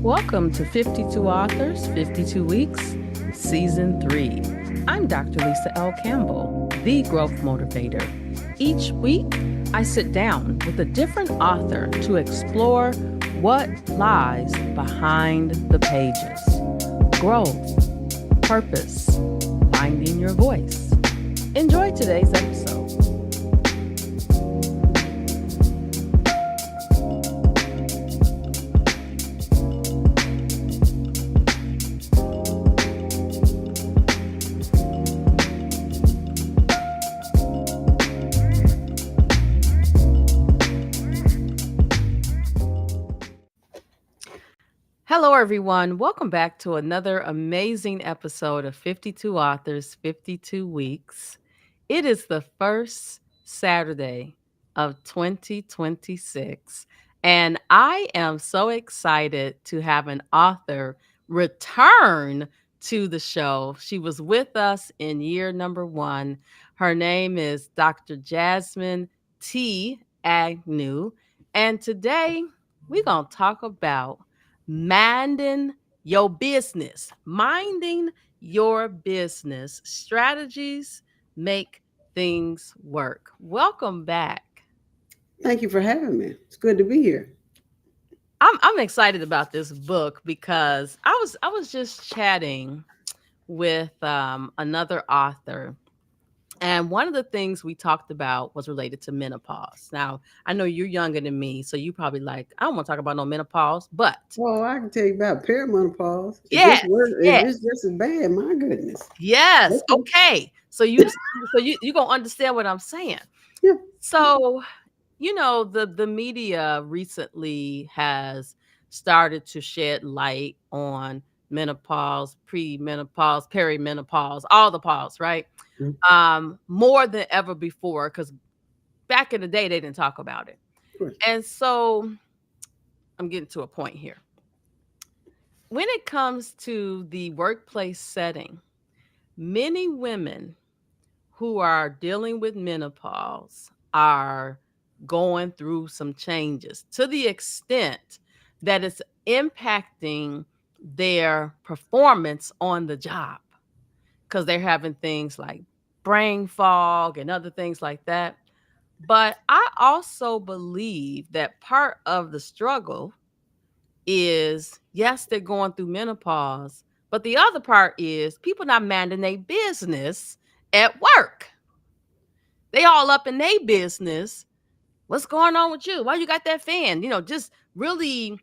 Welcome to 52 Authors, 52 Weeks, Season 3. I'm Dr. Lisa L. Campbell, the Growth Motivator. Each week, I sit down with a different author to explore what lies behind the pages. Growth, purpose, finding your voice. Enjoy today's episode. Hello, everyone. Welcome back to another amazing episode of 52 Authors, 52 Weeks. It is the first Saturday of 2026, and I am so excited to have an author return to the show. She was with us in year number 1. Her name is Dr. Jasmine T. Agnew, and today we're going to talk about minding minding your business strategies make things work. Welcome back. Thank you for having me. It's good to be here. I'm excited about this book because I was just chatting with another author. And one of the things we talked about was related to menopause. Now, I know you're younger than me, so you probably like, I don't want to talk about no menopause, but Well, I can tell you about perimenopause. If yes, it's worse, if yes. it's just as bad, my goodness. Yes. Okay. Okay. So you gonna understand what I'm saying. Yeah. So, the media recently has started to shed light on menopause, premenopause, perimenopause, all the pause, right? Mhm. More than ever before, because back in the day they didn't talk about it. Of course. And so I'm getting to a point here. When it comes to the workplace setting, many women who are dealing with menopause are going through some changes to the extent that it's impacting their performance on the job because they're having things like brain fog and other things like that. But I also believe that part of the struggle is yes, they're going through menopause, but the other part is people not minding their business at work. They all up in their business. What's going on with you? Why you got that fan? Just really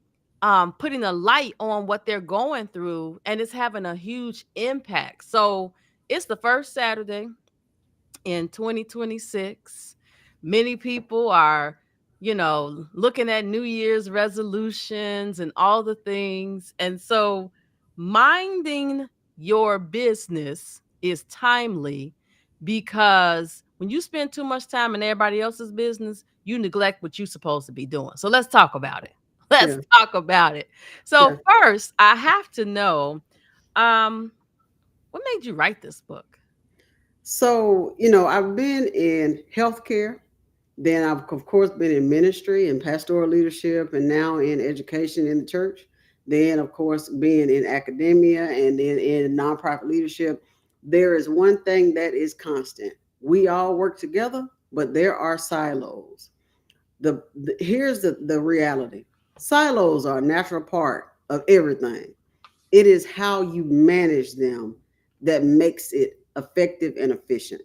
putting a light on what they're going through, and it's having a huge impact. So it's the first Saturday in 2026. Many people are, looking at New Year's resolutions and all the things. And so minding your business is timely because when you spend too much time in everybody else's business, you neglect what you're supposed to be doing. So let's talk about it. Let's Yeah. talk about it. So Yeah. first, I have to know, um, what made you write this book? So, I've been in healthcare. Then I've, of course, been in ministry and pastoral leadership and now in education in the church. Then, of course, being in academia and then in nonprofit leadership. There is one thing that is constant. We all work together, but there are silos. Here's the reality. Silos are a natural part of everything. It is how you manage them that makes it effective and efficient.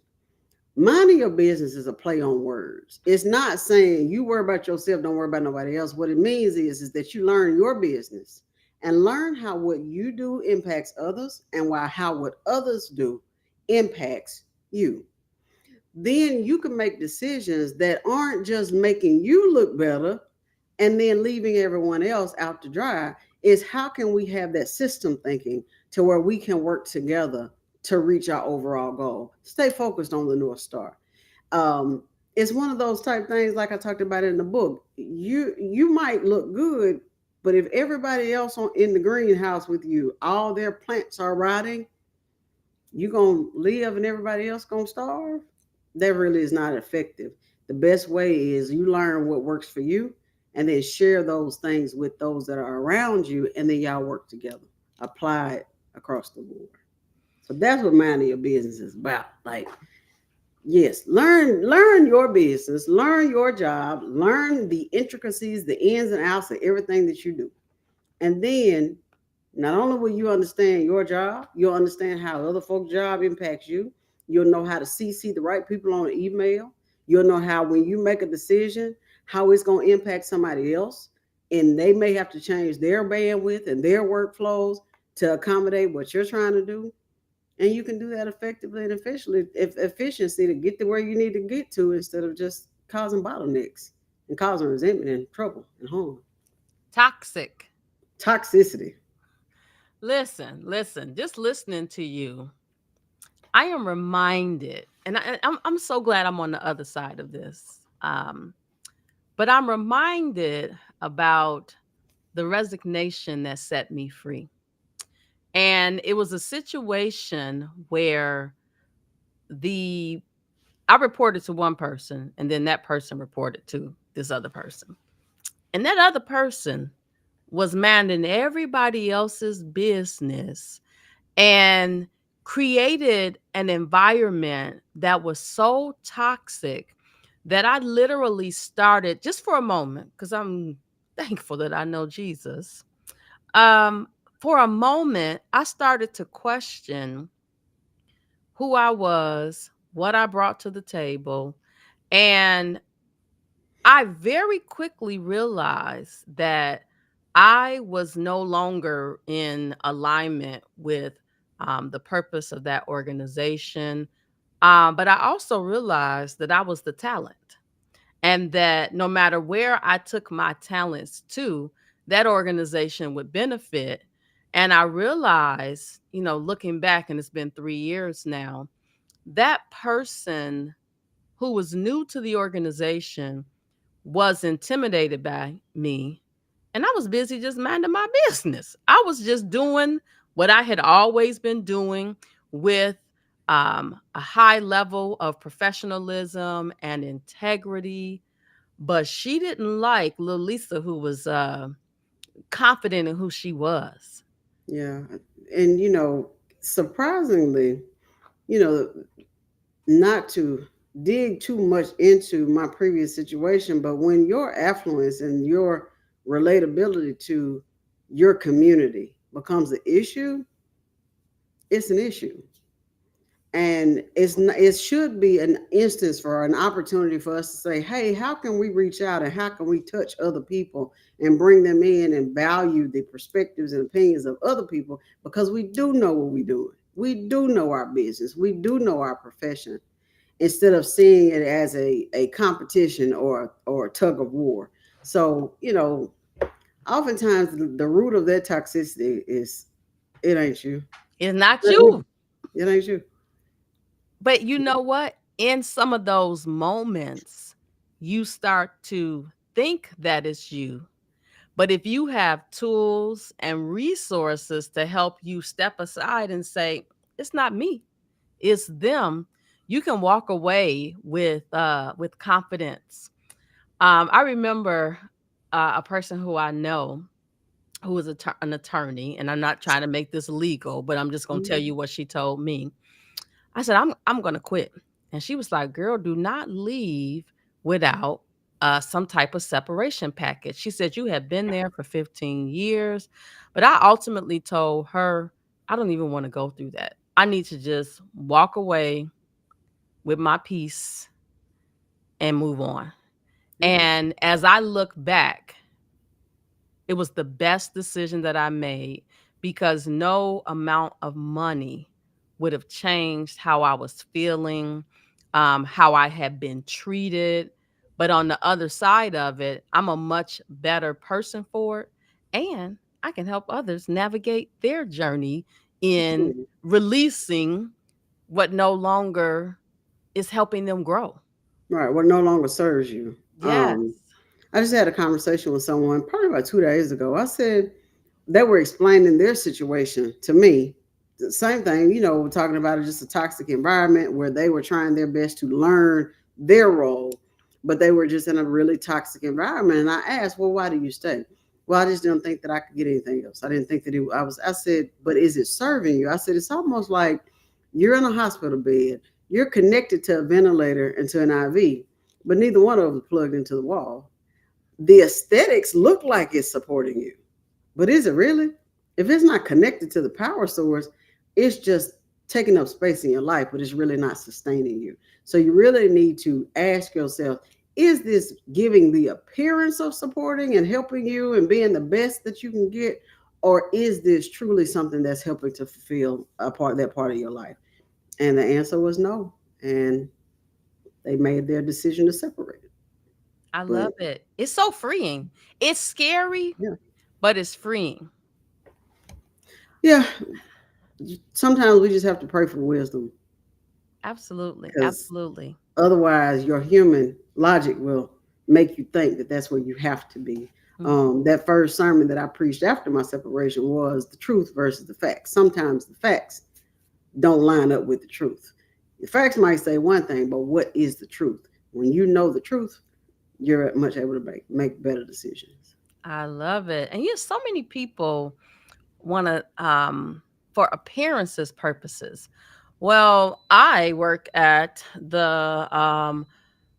Minding your business is a play on words. It's not saying you worry about yourself, don't worry about nobody else. What it means is that you learn your business and learn how what you do impacts others and why how what others do impacts you. Then you can make decisions that aren't just making you look better and then leaving everyone else out to dry. Is how can we have that system thinking to where we can work together to reach our overall goal? Stay focused on the North Star. um, it's one of those type things like I talked about in the book. You might look good, but if everybody else in the greenhouse with you, all their plants are rotting, you gonna live and everybody else gonna starve. That really is not effective. The best way is you learn what works for you and then share those things with those that are around you, and then y'all work together, apply it across the board. So that's what minding your business is about. Like, yes, learn your business, learn your job, learn the intricacies, the ins and outs of everything that you do. And then not only will you understand your job, you'll understand how other folks' job impacts you. You'll know how to CC the right people on an email. You'll know how when you make a decision, how it's going to impact somebody else. And they may have to change their bandwidth and their workflows to accommodate what you're trying to do. And you can do that effectively and efficiently, if efficiency to get to where you need to get to instead of just causing bottlenecks and causing resentment and trouble and harm. Toxic. Toxicity. Listen, just listening to you, I am reminded, and I'm so glad I'm on the other side of this. But I'm reminded about the resignation that set me free. And it was a situation where the I reported to one person, and then that person reported to this other person. And that other person was minding everybody else's business and created an environment that was so toxic that I literally started, just for a moment, because I'm thankful that I know Jesus. Um, for a moment, I started to question who I was, what I brought to the table, and I very quickly realized that I was no longer in alignment with the purpose of that organization. But I also realized that I was the talent, and that no matter where I took my talents to, that organization would benefit. And I realized, looking back, and it's been 3 years now, that person who was new to the organization was intimidated by me, and I was busy just minding my business. I was just doing what I had always been doing with a high level of professionalism and integrity. But she didn't like little Lisa, who was confident in who she was. Yeah. And, surprisingly, you know, not to dig too much into my previous situation, but when your affluence and your relatability to your community becomes an issue, it's an issue. And it should be an instance for an opportunity for us to say, hey, how can we reach out and how can we touch other people and bring them in and value the perspectives and opinions of other people, because we do know what we're doing, we do know our business, we do know our profession, instead of seeing it as a competition or a tug of war. So oftentimes the root of that toxicity is, it ain't you. It's not you. It ain't you. But you know what? In some of those moments, you start to think that it's you. But if you have tools and resources to help you step aside and say, it's not me, it's them, you can walk away with confidence. I remember a person who I know who was an attorney, and I'm not trying to make this legal, but I'm just going to tell Mhm. you what she told me. I said, I'm going to quit. And she was like, girl, do not leave without some type of separation package. She said, you have been there for 15 years. But I ultimately told her, I don't even want to go through that. I need to just walk away with my peace and move on. Yeah. And as I look back, it was the best decision that I made, because no amount of money would have changed how I was feeling, how I had been treated. But on the other side of it, I'm a much better person for it. And I can help others navigate their journey in Absolutely. releasing what no longer is helping them grow. Right. What no longer serves you. Yes. I just had a conversation with someone probably about 2 days ago. I said they were explaining their situation to me. The same thing, we're talking about just a toxic environment where they were trying their best to learn their role. but they were just in a really toxic environment. And I asked, well, why do you stay? Well, I just didn't think that I could get anything else. I didn't think that I said, but is it serving you? I said, it's almost like you're in a hospital bed, you're connected to a ventilator and to an IV, but neither one of them is plugged into the wall. The aesthetics look like it's supporting you, but is it really? If it's not connected to the power source, it's just taking up space in your life, but it's really not sustaining you. So you really need to ask yourself, is this giving the appearance of supporting and helping you and being the best that you can get? Or is this truly something that's helping to fulfill that part of your life? And the answer was no. And they made their decision to separate it. I But love it. It's so freeing. It's scary, yeah, but it's freeing. yeah. Sometimes we just have to pray for wisdom Absolutely. because Absolutely. otherwise, your human logic will make you think that that's where you have to be. Mhm. That first sermon that I preached after my separation was the truth versus the facts. Sometimes the facts don't line up with the truth. The facts might say one thing, but what is the truth? When you know the truth, you're much able to make better decisions. I love it. And so many people want to, for appearances purposes. Well, I work at the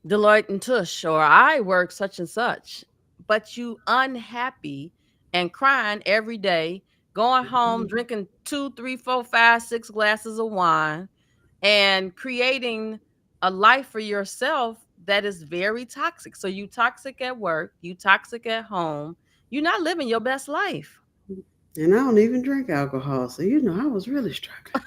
Deloitte and Tush, or I work such and such, but you unhappy and crying every day, going home drinking two, three, four, five, six glasses of wine, and creating a life for yourself that is very toxic. So you toxic at work, you toxic at home, you're not living your best life. And I don't even drink alcohol, so I was really struggling.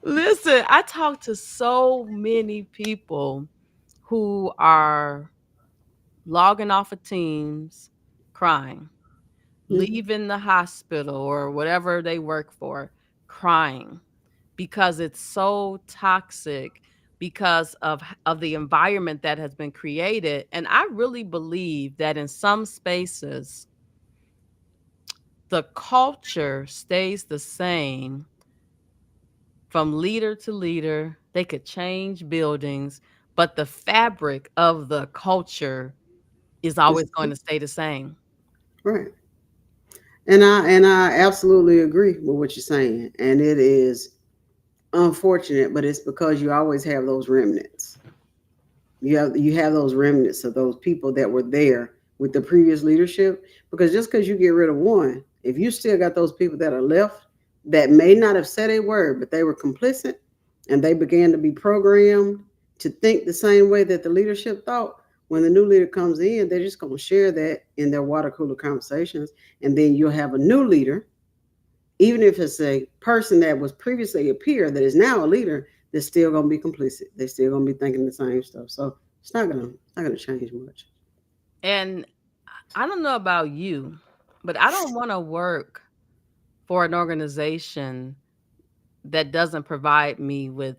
Listen, I talk to so many people who are logging off of Teams, crying, Mm-hmm. leaving the hospital or whatever they work for, crying because it's so toxic because of the environment that has been created. And I really believe that in some spaces the culture stays the same from leader to leader. They could change buildings, but the fabric of the culture is It's always going to stay the same. right. And I absolutely agree with what you're saying. And it is unfortunate, but it's because you always have those remnants. You have those remnants of those people that were there with the previous leadership. Because just because you get rid of one, if you still got those people that are left that may not have said a word, but they were complicit and they began to be programmed to think the same way that the leadership thought. When the new leader comes in, they're just going to share that in their water cooler conversations, and then you'll have a new leader, even if it's a person that was previously a peer that is now a leader, they're still gonna be complicit. They're still gonna be thinking the same stuff. So it's not gonna change much. And I don't know about you, but I don't want to work for an organization that doesn't provide me with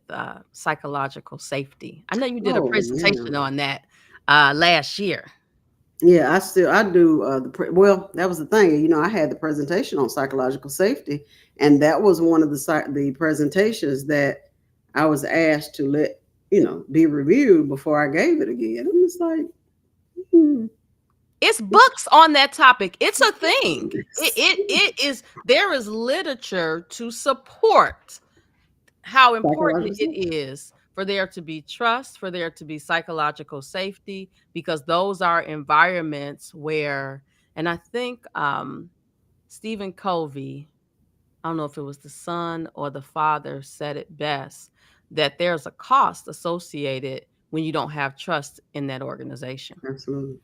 psychological safety. I know you did a Oh man, presentation on that last year. yeah, I do. Well, that was the thing. I had the presentation on psychological safety, and that was one of the presentations that I was asked to let be reviewed before I gave it again. I'm just like, hmm, It's books on that topic. It's a thing. It, it's it it is there is literature to support how important psychological it safety. is for there to be trust, for there to be psychological safety, because those are environments where, and I think Stephen Covey, I don't know if it was the son or the father, said it best that there's a cost associated when you don't have trust in that organization. Absolutely,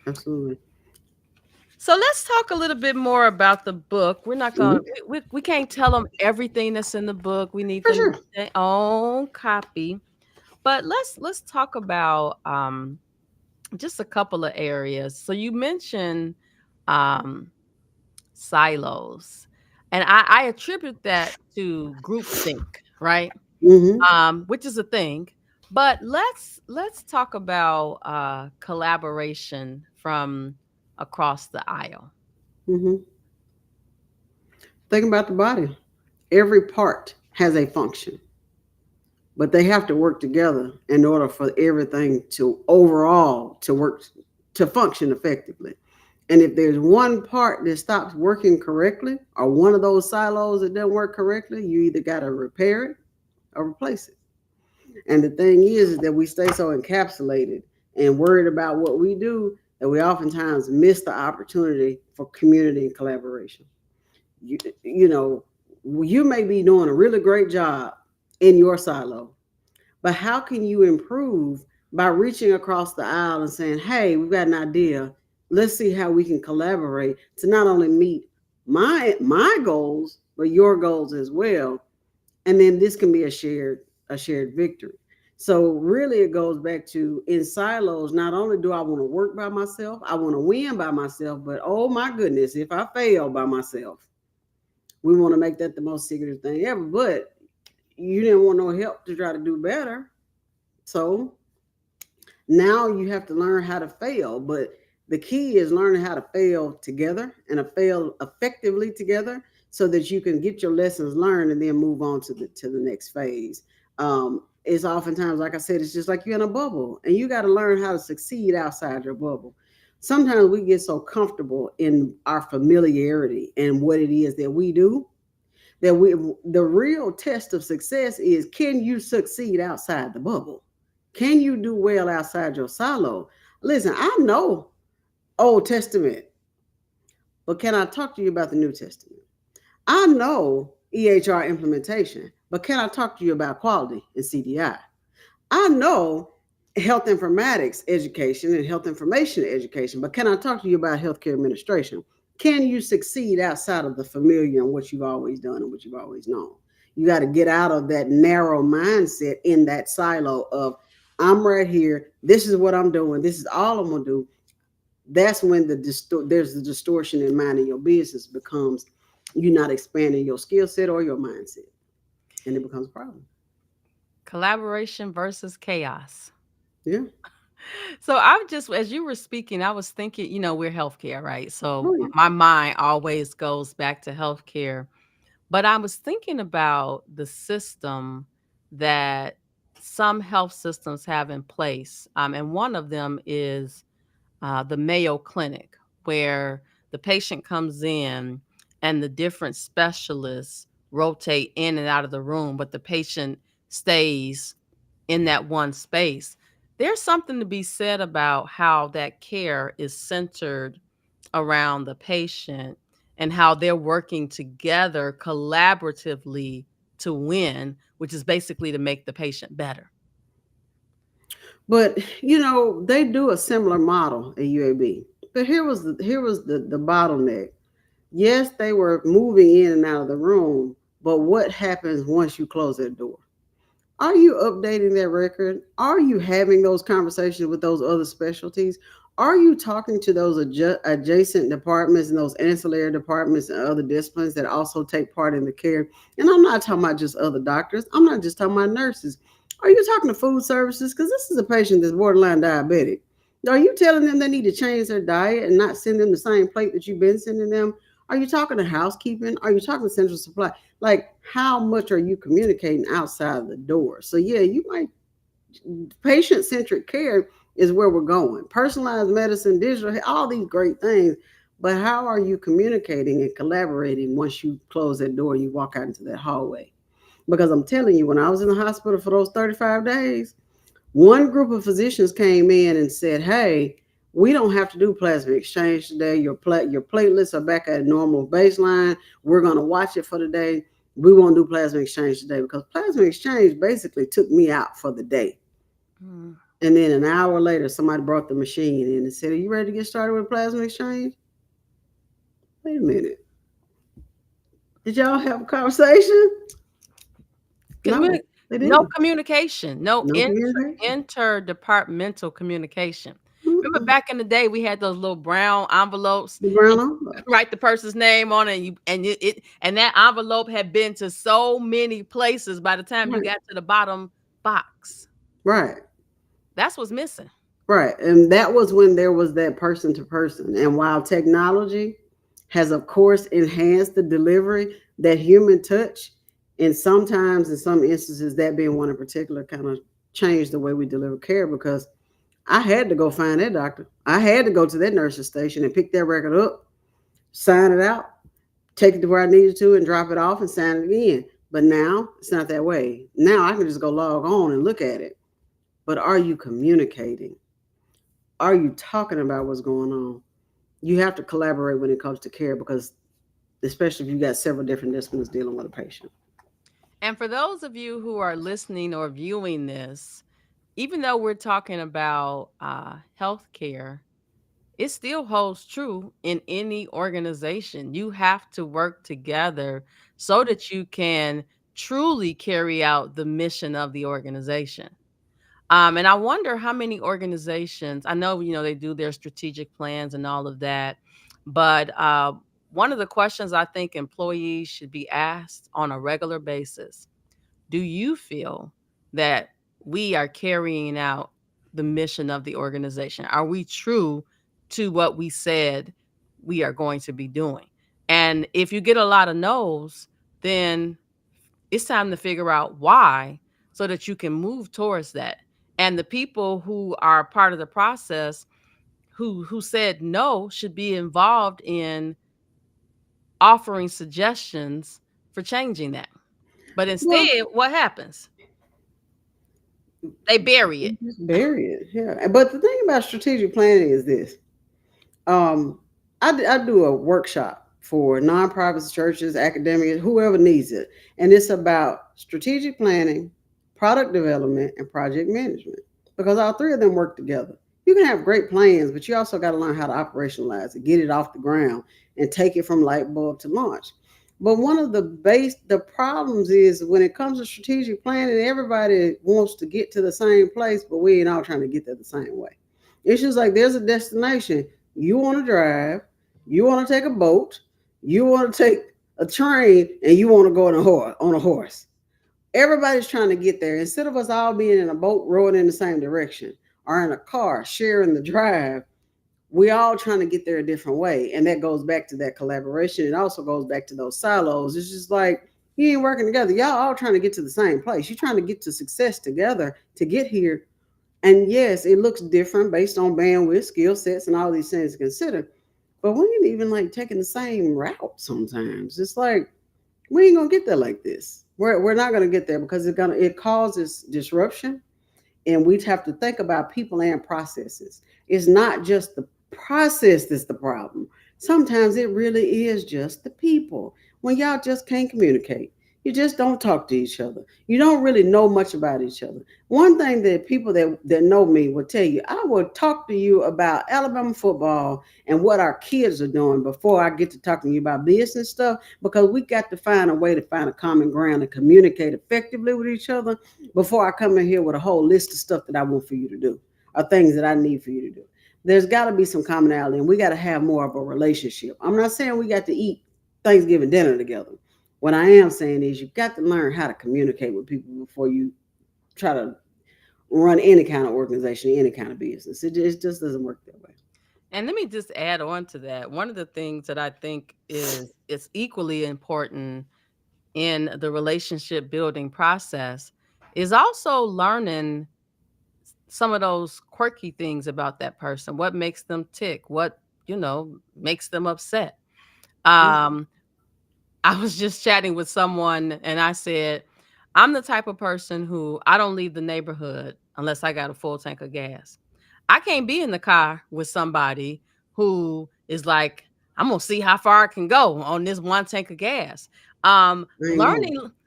absolutely. So let's talk a little bit more about the book. We're not going Mhm. to we can't tell them everything that's in the book. We need For them to sure. get their own copy. But let's talk about just a couple of areas. So you mentioned um silos. And I attribute that to groupthink, right? Hmm. Which is a thing. But let's talk about collaboration from across the aisle. Hmm. Think about the body. Every part has a function. but they have to work together in order for everything to overall to work to function effectively. And if there's one part that stops working correctly, or one of those silos that doesn't work correctly, you either got to repair it or replace it. And the thing is that we stay so encapsulated and worried about what we do that we oftentimes miss the opportunity for community and collaboration. You know, you may be doing a really great job in your silo, but how can you improve by reaching across the aisle and saying, hey, we've got an idea. Let's see how we can collaborate to not only meet my goals, but your goals as well. And then this can be a shared victory. So really it goes back to in silos, not only do I want to work by myself, I want to win by myself, but oh my goodness, if I fail by myself, we want to make that the most secretive thing ever. But you didn't want no help to try to do better. So now you have to learn how to fail. But the key is learning how to fail together and to fail effectively together so that you can get your lessons learned and then move on to the next phase. It's oftentimes, like I said, it's just like you're in a bubble and you got to learn how to succeed outside your bubble. Sometimes we get so comfortable in our familiarity and what it is that we do that we the real test of success is, can you succeed outside the bubble? Can you do well outside your silo? Listen, I know Old Testament, but can I talk to you about the New Testament? I know EHR implementation, but can I talk to you about quality and CDI? I know health informatics education and health information education, but can I talk to you about healthcare administration? Can you succeed outside of the familiar and what you've always done and what you've always known? You got to get out of that narrow mindset in that silo of, I'm right here. This is what I'm doing. This is all I'm going to do. That's when there's the distortion in minding your business becomes you're not expanding your skill set or your mindset, and it becomes a problem. Collaboration versus chaos. Yeah. So I'm just, as you were speaking, I was thinking, we're healthcare, right? So Oh yeah. my mind always goes back to healthcare. But I was thinking about the system that some health systems have in place. And one of them is the Mayo Clinic, where the patient comes in and the different specialists rotate in and out of the room, but the patient stays in that one space. There's something to be said about how that care is centered around the patient and how they're working together collaboratively to win, which is basically to make the patient better. But they do a similar model at UAB. But here was the bottleneck. Yes, they were moving in and out of the room, but what happens once you close that door? Are you updating that record? Are you having those conversations with those other specialties? Are you talking to those adjacent departments and those ancillary departments and other disciplines that also take part in the care? And I'm not talking about just other doctors. I'm not just talking about nurses. Are you talking to food services? Because this is a patient that's borderline diabetic. Are you telling them they need to change their diet and not send them the same plate that you've been sending them? Are you talking to housekeeping? Are you talking to central supply? Like, how much are you communicating outside the door? So yeah, you might, patient-centric care is where we're going. Personalized medicine, digital, all these great things. But how are you communicating and collaborating once you close that door and you walk out into that hallway? Because I'm telling you, when I was in the hospital for those 35 days, one group of physicians came in and said, hey, we don't have to do plasma exchange today. Your platelets are back at normal baseline. We're going to watch it for the day. We won't do plasma exchange today because plasma exchange basically took me out for the day. Mm. And then an hour later, somebody brought the machine in and said, are you ready to get started with plasma exchange? Wait a minute. Did y'all have a conversation? No, they didn't. No communication, no communication. interdepartmental communication. Remember back in the day, we had those little brown envelopes. The brown envelope. Write the person's name on it, and that envelope had been to so many places by the time you got to the bottom box. Right. That's what's missing. Right. And that was when there was that person to person. And while technology has, of course, enhanced the delivery, that human touch And sometimes, in some instances, that being one in particular, kind of changed the way we deliver care because I had to go find that doctor. I had to go to that nurse's station and pick that record up, sign it out, take it to where I needed to, and drop it off and sign it again. But now it's not that way. Now I can just go log on and look at it. But are you communicating? Are you talking about what's going on? You have to collaborate when it comes to care because, especially if you got several different disciplines dealing with a patient. And for those of you who are listening or viewing this, even though we're talking about healthcare, it still holds true in any organization. You have to work together so that you can truly carry out the mission of the organization. And I wonder how many organizations, I know, they do their strategic plans and all of that, but one of the questions I think employees should be asked on a regular basis: do you feel that we are carrying out the mission of the organization? Are we true to what we said we are going to be doing? And if you get a lot of no's, then it's time to figure out why so that you can move towards that. And the people who are part of the process who said no should be involved in offering suggestions for changing that. But Well, instead, what happens? They bury it. just bury it. Yeah. But the thing about strategic planning is this. Um, I do a workshop for nonprofits, churches, academics, whoever needs it. And it's about strategic planning, product development, and project management because all three of them work together. You can have great plans, but you also got to learn how to operationalize it, get it off the ground, and take it from light bulb to launch. But one of the problems is when it comes to strategic planning, everybody wants to get to the same place, but we ain't all trying to get there the same way. It's just like there's a destination you want to drive, you want to take a boat, you want to take a train, and you want to go on a horse. Everybody's trying to get there. Instead of us all being in a boat rowing in the same direction or in a car sharing the drive, we all trying to get there a different way. And that goes back to that collaboration. It also goes back to those silos. It's just like you ain't working together. Y'all all trying to get to the same place. You're trying to get to success together to get here. And yes, it looks different based on bandwidth, skill sets, and all these things to consider. But we ain't even like taking the same route sometimes. It's like we ain't gonna get there like this. We're not gonna get there because it causes disruption, and we have to think about people and processes. It's not just the process that's the problem. Sometimes it really is just the people. When y'all just can't communicate, you just don't talk to each other. You don't really know much about each other. One thing that people that know me will tell you, I will talk to you about Alabama football and what our kids are doing before I get to talking to you about business stuff because we got to find a way to find a common ground and communicate effectively with each other before I come in here with a whole list of stuff that I want for you to do or things that I need for you to do. There's got to be some commonality and we got to have more of a relationship. I'm not saying we got to eat Thanksgiving dinner together. What I am saying is you've got to learn how to communicate with people before you try to run any kind of organization, any kind of business. It just doesn't work that way. And let me just add on to that. One of the things that I think is equally important in the relationship building process is also learning some of those quirky things about that person. What makes them tick? What, makes them upset? Mm-hmm. Um I was just chatting with someone and I said, I'm the type of person who I don't leave the neighborhood unless I got a full tank of gas. I can't be in the car with somebody who is like, I'm gonna see how far I can go on this one tank of gas. Amen.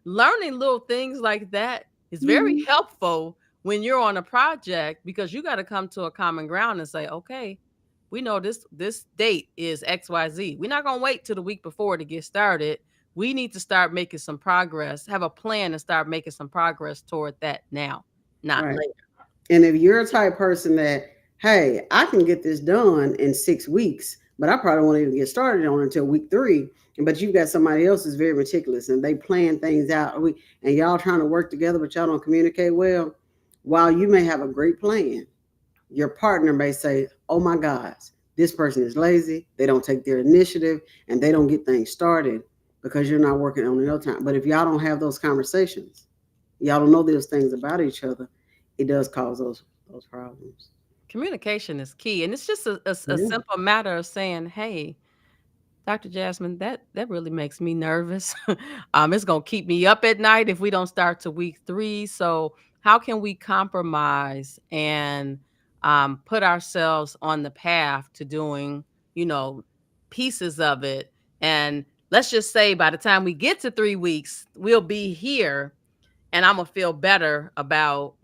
Learning little things like that is very Mm-hmm. helpful when you're on a project because you got to come to a common ground and say, okay, we know this date is XYZ. We're not gonna wait till the week before to get started. We need to start making some progress, have a plan and start making some progress toward that now, not Right. later. And if you're a type person that, hey, I can get this done in 6 weeks, but I probably won't even get started on it until week 3. But you've got somebody else who's very meticulous and they plan things out. And y'all trying to work together, but y'all don't communicate well. While you may have a great plan, your partner may say, oh my gosh, this person is lazy. They don't take their initiative and they don't get things started. because you're not working on your time. But if y'all don't have those conversations, y'all don't know those things about each other, it does cause those problems. Communication is key, and it's just a Yeah. simple matter of saying, "Hey, Dr. Jasmine, that really makes me nervous. It's gonna keep me up at night if we don't start to week 3. So how can we compromise and put ourselves on the path to doing, you know, pieces of it? And let's just say by the time we get to 3 weeks, we'll be here, and I'm gonna feel better about,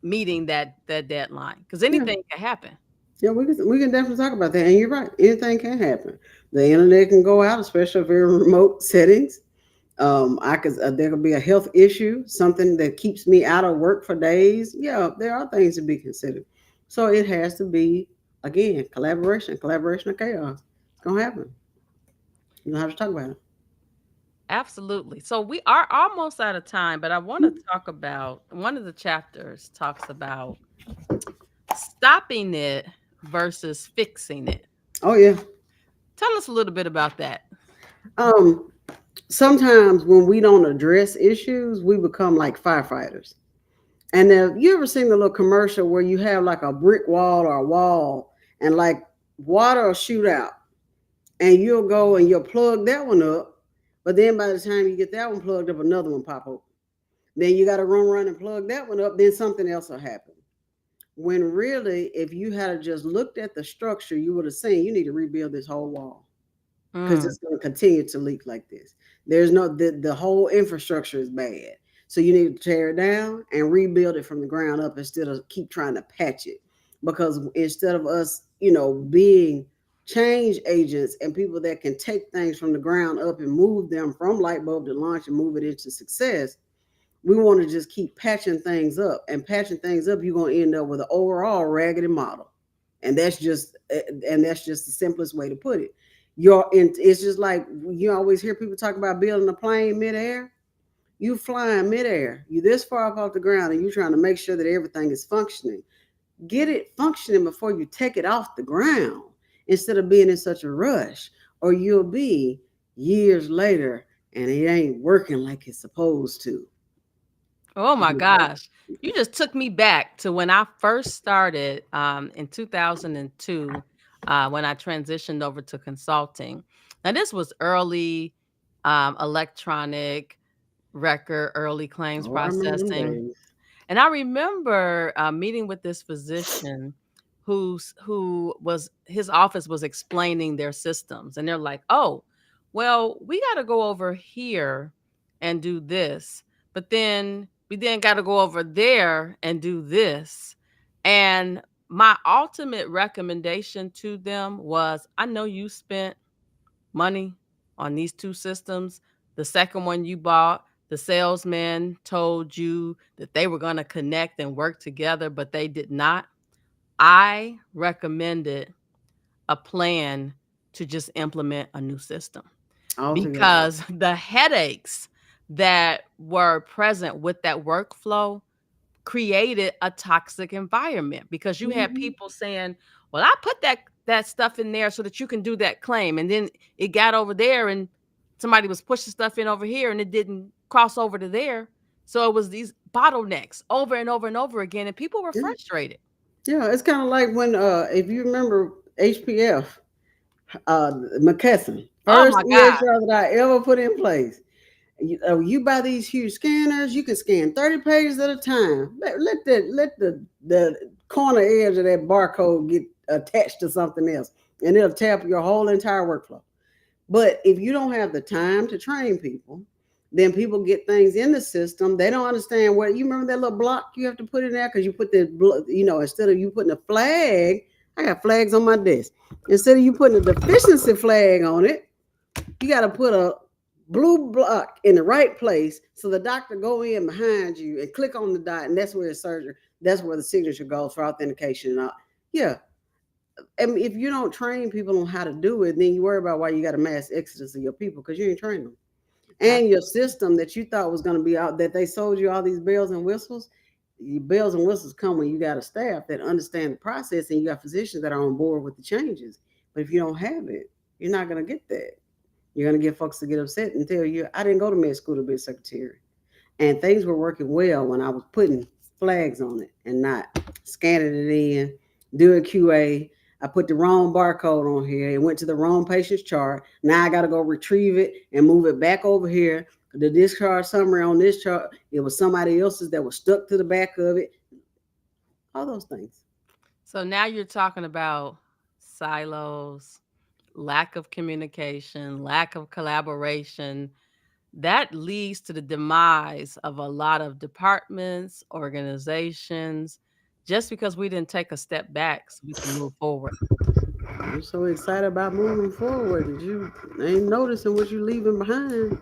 meeting that deadline because Yeah. anything can happen. Yeah, we can definitely talk about that. And you're right, anything can happen. The internet can go out, especially if you're in remote settings. I could there could be a health issue, something that keeps me out of work for days. Yeah, there are things to be considered. So it has to be, again, collaboration or chaos. It's gonna happen. You don't have to talk about it. Absolutely. So we are almost out of time, but I want to Mhm. talk about one of the chapters talks about stopping it versus fixing it. Oh yeah. Tell us a little bit about that. Um, Sometimes when we don't address issues, we become like firefighters. And then you ever seen the little commercial where you have like a brick wall or a wall, and like water will shoot out, and you'll go and you'll plug that one up, but then by the time you get that one plugged up, another one pop open. Then you got to run and plug that one up. Then something else will happen. When really, if you had just looked at the structure, you would have seen you need to rebuild this whole wall because Mm. it's going to continue to leak like this. There's no the whole infrastructure is bad. So you need to tear it down and rebuild it from the ground up instead of keep trying to patch it. Because instead of us, being change agents and people that can take things from the ground up and move them from light bulb to launch and move it into success, we want to just keep patching things up. And patching things up, you're going to end up with an overall raggedy model. And that's just the simplest way to put it. It's just like you always hear people talk about building a plane midair. You flying midair. You this far up off the ground, and you trying to make sure that everything is functioning. Get it functioning before you take it off the ground, instead of being in such a rush, or you'll be years later and it ain't working like it's supposed to. Oh my gosh. You just took me back to when I first started in 2002 when I transitioned over to consulting. Now, this was early electronic record, early claims Oh, I remember them processing. days. And I remember meeting with this physician who was his office was explaining their systems, and they're like, "Oh, well, we got to go over here and do this, but then we then got to go over there and do this." And my ultimate recommendation to them was, "I know you spent money on these 2 systems. The second one you bought, the salesman told you that they were gonna connect and work together, but they did not. I recommended a plan to just implement a new system Altogether. because the headaches that were present with that workflow created a toxic environment because you had Mhm. people saying, "Well, I put that stuff in there so that you can do that claim." And then it got over there and somebody was pushing stuff in over here and it didn't cross over to there. So it was these bottlenecks over and over and over again and people were Yeah. frustrated. Yeah, it's kind of like when if you remember HPF, McKesson, Oh first my god. EHR that I ever put in place. You buy these huge scanners, you can scan 30 pages at a time. Let the corner edge of that barcode get attached to something else, and it'll tap your whole entire workflow. But if you don't have the time to train people, then people get things in the system. They don't understand what you remember that little block you have to put in there because you put instead of you putting a flag, I got flags on my desk. Instead of you putting a deficiency flag on it, you got to put a blue block in the right place so the doctor go in behind you and click on the dot, and that's where the surgery, that's where the signature goes for authentication and all. Yeah, I mean, if you don't train people on how to do it, then you worry about why you got a mass exodus of your people because you ain't trained them. And your system that you thought was going to be out, that they sold you all these bells and whistles. Your bells and whistles come when you got a staff that understand the process and you got physicians that are on board with the changes. But if you don't have it, you're not going to get that. You're going to get folks to get upset and tell you, I didn't go to med school to be a secretary. And things were working well when I was putting flags on it and not scanning it in, doing QA. I put the wrong barcode on here. It went to the wrong patient's chart. Now I got to go retrieve it and move it back over here. The discharge summary on this chart, it was somebody else's that was stuck to the back of it. All those things. So now you're talking about silos, lack of communication, lack of collaboration. That leads to the demise of a lot of departments, organizations, just because we didn't take a step back so we can move forward. You're so excited about moving forward that you ain't noticing what you're leaving behind.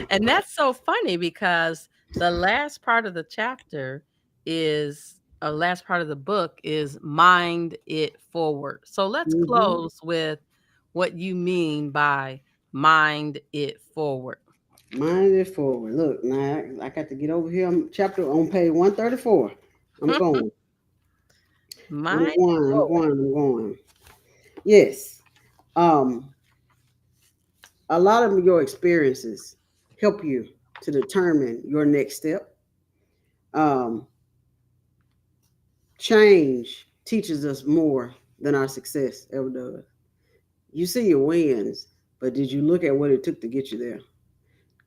And that's so funny because the last part of the chapter is last part of the book is mind it forward. So let's Mm-hmm. close with what you mean by mind it forward. Mind it forward. Look, now I got to get over here. I'm chapter on page 134. I'm going. I'm Mind it going. I'm forward. going. I'm going. Yes. Um, a lot of your experiences help you to determine your next step. Um, change teaches us more than our success ever does. You see your wins, but did you look at what it took to get you there?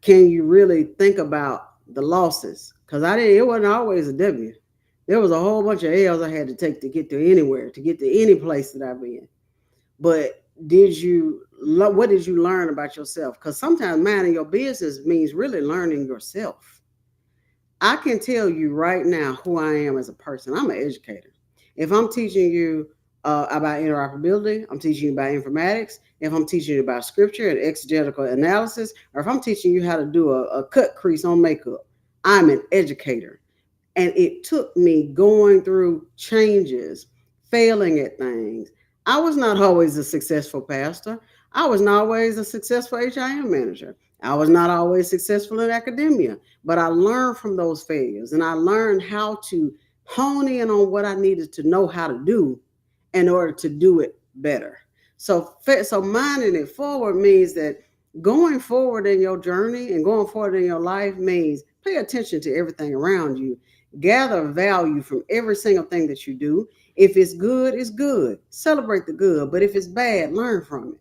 Can you really think about the losses? Because I didn't. It wasn't always a W. There was a whole bunch of L's I had to take to get to anywhere, to get to any place that I've been. But did you? What did you learn about yourself? Because sometimes minding your business means really learning yourself. I can tell you right now who I am as a person. I'm an educator. If I'm teaching you about interoperability, I'm teaching you about informatics. If I'm teaching you about scripture and exegetical analysis, or if I'm teaching you how to do a cut crease on makeup, I'm an educator. And it took me going through changes, failing at things. I was not always a successful pastor. I was not always a successful HIM manager. I was not always successful in academia, but I learned from those failures and I learned how to hone in on what I needed to know how to do in order to do it better. So minding it forward means that going forward in your journey and going forward in your life means pay attention to everything around you. Gather value from every single thing that you do. If it's good, it's good. Celebrate the good. But if it's bad, learn from it.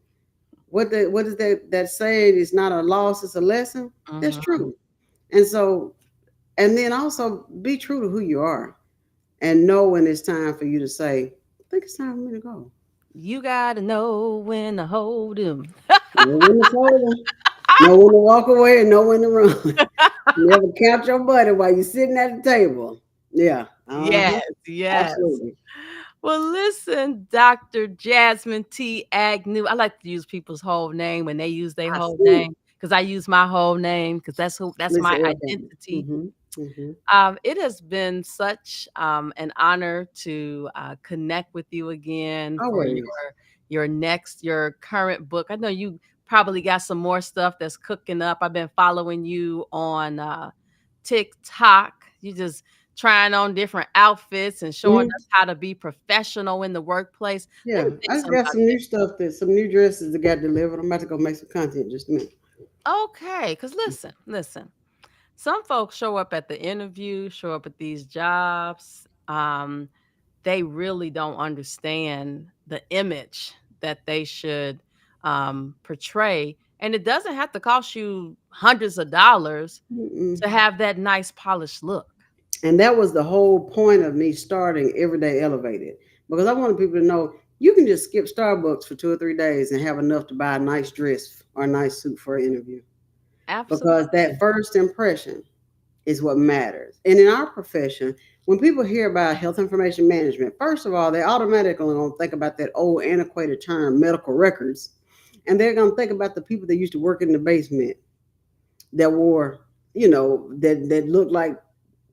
What is that saying? It's not a loss, it's a lesson. That's Mhm. true. And so, and then also be true to who you are and know when it's time for you to say, I think it's time for me to go. You got to know when to hold him. Know when to fold them, know when to walk away, and know when to run. Never count your money while you're sitting at the table. Yeah. Yes, Uh-huh. yes. Absolutely. Well, listen, Dr. Jasmine T. Agnew. I like to use people's whole name when they use their I whole see. name because I use my whole name because that's Lisa my L. Campbell. identity. Mm-hmm. Mm-hmm. It has been such an honor to connect with you again for Always. your current book. I know you probably got some more stuff that's cooking up. I've been following you on TikTok. You just trying on different outfits and showing Mm-hmm. us how to be professional in the workplace. Let Yeah. me tell you I just something got about some new stuff some new dresses that got delivered. I'm about to go make some content in just a minute. that. Okay, because listen. Some folks show up at the interview, show up at these jobs. They really don't understand the image that they should portray. And it doesn't have to cost you hundreds of dollars Mm-mm. to have that nice polished look. And that was the whole point of me starting Everyday Elevated because I wanted people to know you can just skip Starbucks for 2 or 3 days and have enough to buy a nice dress or a nice suit for an interview because that Absolutely. first impression is what matters. And in our profession, when people hear about health information management, first of all, they automatically don't think about that old antiquated term, medical records. And they're going to think about the people that used to work in the basement that wore, that looked like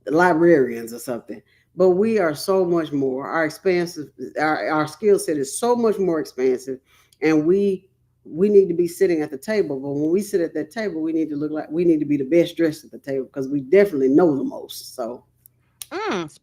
librarians or something. But we are so much more. Our expansive, our skill set is so much more expansive, and we need to be sitting at the table. But when we sit at that table, we need to look like we need to be the best dressed at the table because we definitely know the most. So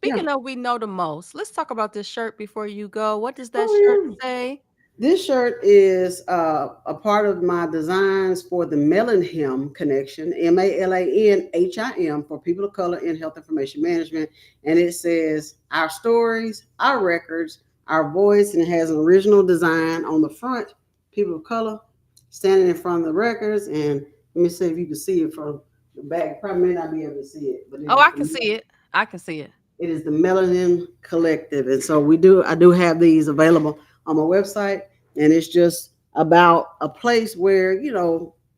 yeah. Speaking of we know the most, let's talk about this shirt before you go. What does that shirt Oh say? This shirt is a part of my designs for the MelanHIM Connection, MalanHIM, for people of color in health information management. And it says our stories, our records, our voice, and it has an original design on the front. People of color standing in front of the records. And let me see if you can see it from the back. Probably may not be able to see it, but Oh, I can see it. I can see it. it is the Melanin Collective, and so I do have these available on my website, and it's just about a place where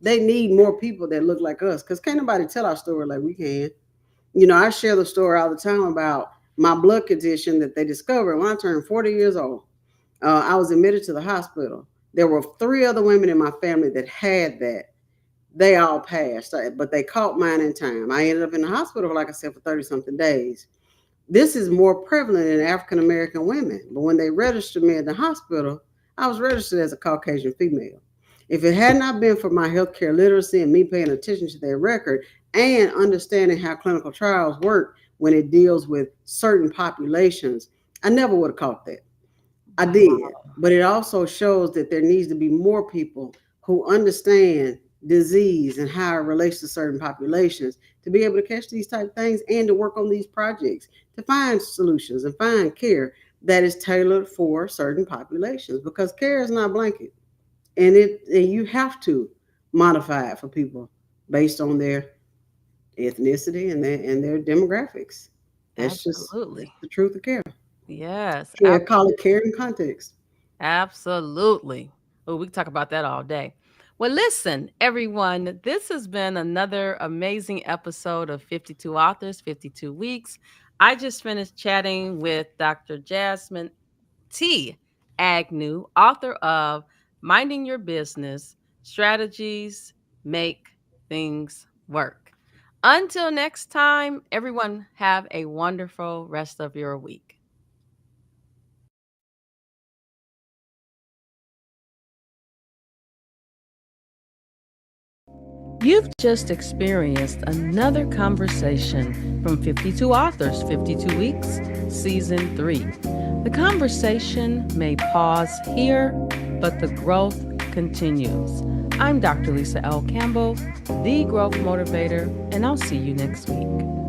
they need more people that look like us, because can't nobody tell our story like we can. I share the story all the time about my blood condition that they discovered when I turned 40 years old. I was admitted to the hospital. There were three other women in my family that had that. They all passed, but they caught mine in time. I ended up in the hospital, like I said, for 30 something days. This is more prevalent in African American women, but when they registered me at the hospital, I was registered as a Caucasian female. If it had not been for my healthcare literacy and me paying attention to their record and understanding how clinical trials work when it deals with certain populations, I never would have caught that. I did, Wow. but it also shows that there needs to be more people who understand disease and how it relates to certain populations to be able to catch these type of things and to work on these projects to find solutions and find care that is tailored for certain populations, because care is not a blanket, and you have to modify it for people based on their ethnicity and their demographics. That's Absolutely. the truth of care. Yes, Care, call it care in context. absolutely. Oh, we can talk about that all day. Well, listen, everyone, this has been another amazing episode of 52 Authors, 52 Weeks. I just finished chatting with Dr. Jasmine T. Agnew, author of Minding Your Business Strategies Make Things Work. Until next time, everyone, have a wonderful rest of your week. You've just experienced another conversation from 52 Authors, 52 Weeks, Season 3. The conversation may pause here, but the growth continues. I'm Dr. Lisa L. Campbell, the Growth Motivator, and I'll see you next week.